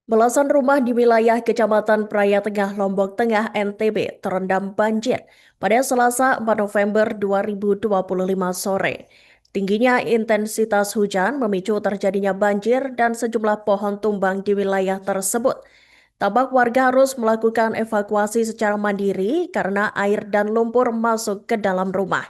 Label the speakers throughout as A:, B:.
A: Belasan rumah di wilayah Kecamatan Praia Tengah, Lombok Tengah, NTB terendam banjir pada Selasa 4 November 2025 sore. Tingginya intensitas hujan memicu terjadinya banjir dan sejumlah pohon tumbang di wilayah tersebut. Tampak warga harus melakukan evakuasi secara mandiri karena air dan lumpur masuk ke dalam rumah.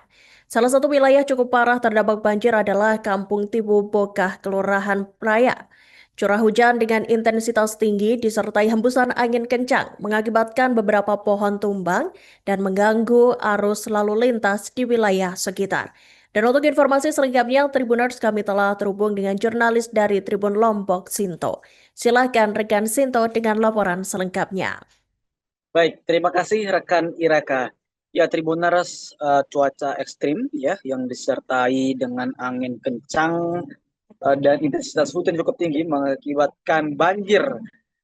A: Salah satu wilayah cukup parah terdampak banjir adalah Kampung Tibu Bokah, Kelurahan Praia. Curah hujan dengan intensitas tinggi disertai hembusan angin kencang mengakibatkan beberapa pohon tumbang dan mengganggu arus lalu lintas di wilayah sekitar. Dan untuk informasi selengkapnya, Tribuners, kami telah terhubung dengan jurnalis dari Tribun Lombok, Sinto. Silahkan rekan Sinto dengan laporan selengkapnya.
B: Baik, terima kasih rekan Iraka. Ya, Tribuners, cuaca ekstrim ya yang disertai dengan angin kencang dan intensitas hujan cukup tinggi mengakibatkan banjir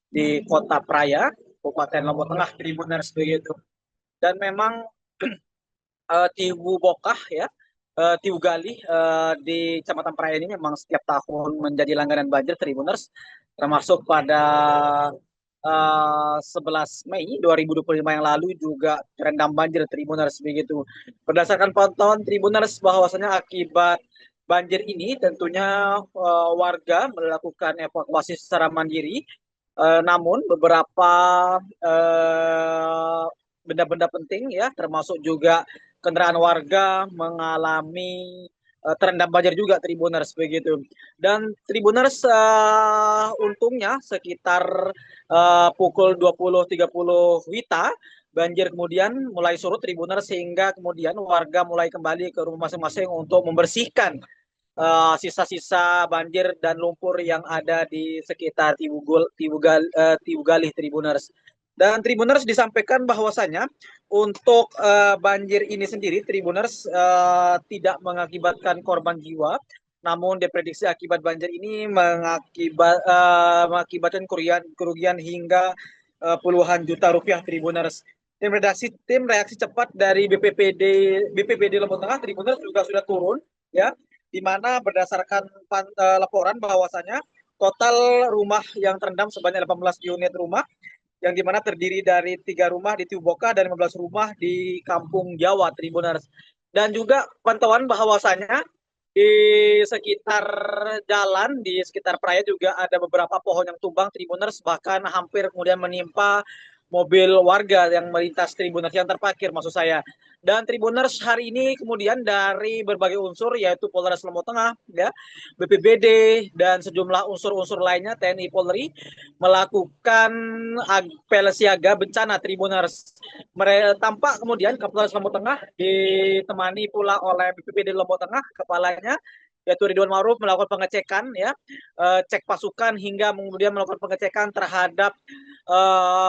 B: di Kota Praia, Kabupaten Lombok Tengah, Tribuners begitu. Dan memang Tiwu Bokah ya, Tiwu Gali di Kecamatan Praia ini memang setiap tahun menjadi langganan banjir Tribuners, termasuk pada 11 Mei 2025 yang lalu juga terendam banjir Tribuners begitu. Berdasarkan pantauan Tribuners bahwasanya akibat banjir ini tentunya warga melakukan evakuasi secara mandiri. Namun beberapa benda-benda penting ya termasuk juga kendaraan warga mengalami terendam banjir juga Tribuners begitu. Dan Tribuners untungnya sekitar pukul 20.30 WITA banjir kemudian mulai surut Tribuners sehingga kemudian warga mulai kembali ke rumah masing-masing untuk membersihkan sisa-sisa banjir dan lumpur yang ada di sekitar Tibugalih Tribuners. Dan Tribuners disampaikan bahwasanya untuk banjir ini sendiri Tribuners tidak mengakibatkan korban jiwa, namun diprediksi akibat banjir ini mengakibatkan kerugian hingga puluhan juta rupiah Tribuners. Tim reaksi cepat dari BPBD Lombok Tengah Tribuners juga sudah turun ya, di mana berdasarkan laporan bahwasanya total rumah yang terendam sebanyak 18 unit rumah, yang dimana terdiri dari 3 rumah di Tiuboka dan 15 rumah di Kampung Jawa Tribuners. Dan juga pantauan bahwasanya di sekitar jalan, di sekitar Praia juga ada beberapa pohon yang tumbang Tribuners, bahkan hampir kemudian menimpa mobil warga yang melintas Tribuners yang terparkir maksud saya. Dan Tribuners hari ini kemudian dari berbagai unsur yaitu Polres Lombok Tengah, ya, BPBD dan sejumlah unsur-unsur lainnya TNI Polri melakukan apel siaga bencana Tribuners. Tampak kemudian Kapolres Lombok Tengah ditemani pula oleh BPBD Lombok Tengah, kepalanya yaitu Ridwan Maruf melakukan pengecekan ya, cek pasukan hingga kemudian melakukan pengecekan terhadap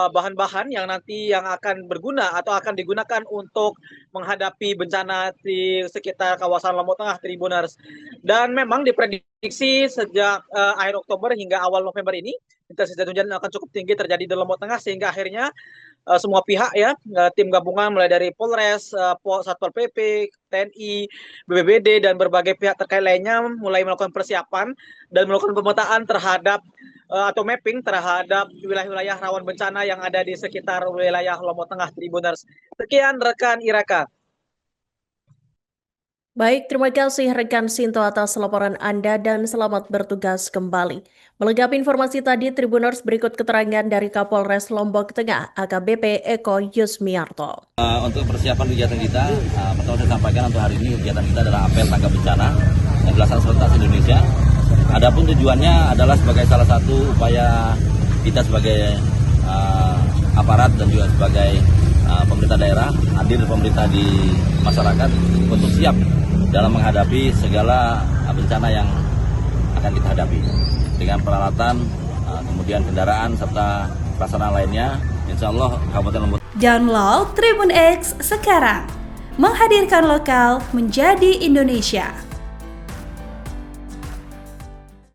B: bahan-bahan yang nanti yang akan berguna atau akan digunakan untuk menghadapi bencana di sekitar kawasan Lombok Tengah Tribuners. Dan memang diprediksi sejak akhir Oktober hingga awal November ini intensitas hujan akan cukup tinggi terjadi di Lombok Tengah sehingga akhirnya semua pihak ya, tim gabungan mulai dari Polres, Satpol PP, TNI, BPBD dan berbagai pihak terkait lainnya mulai melakukan persiapan dan melakukan pemetaan terhadap atau mapping terhadap wilayah-wilayah rawan bencana yang ada di sekitar wilayah Lombok Tengah Tribuners. Sekian rekan Iraka.
A: Baik, terima kasih rekan Sinto atas laporan Anda dan selamat bertugas kembali. Melengkapi informasi tadi, Tribuners, berikut keterangan dari Kapolres Lombok Tengah, AKBP Eko Yusmiarto.
C: Untuk persiapan kegiatan kita, pertama saya sampaikan untuk hari ini kegiatan kita adalah apel tanggap bencana yang dilaksanakan serentak Indonesia. Adapun tujuannya adalah sebagai salah satu upaya kita sebagai aparat dan juga sebagai pemerintah daerah, hadir pemerintah di masyarakat untuk siap dalam menghadapi segala bencana yang akan kita hadapi dengan peralatan, kemudian kendaraan serta prasarana lainnya. Insya Allah Kabupaten Lombok.
D: Download Tribun X sekarang, menghadirkan lokal menjadi Indonesia.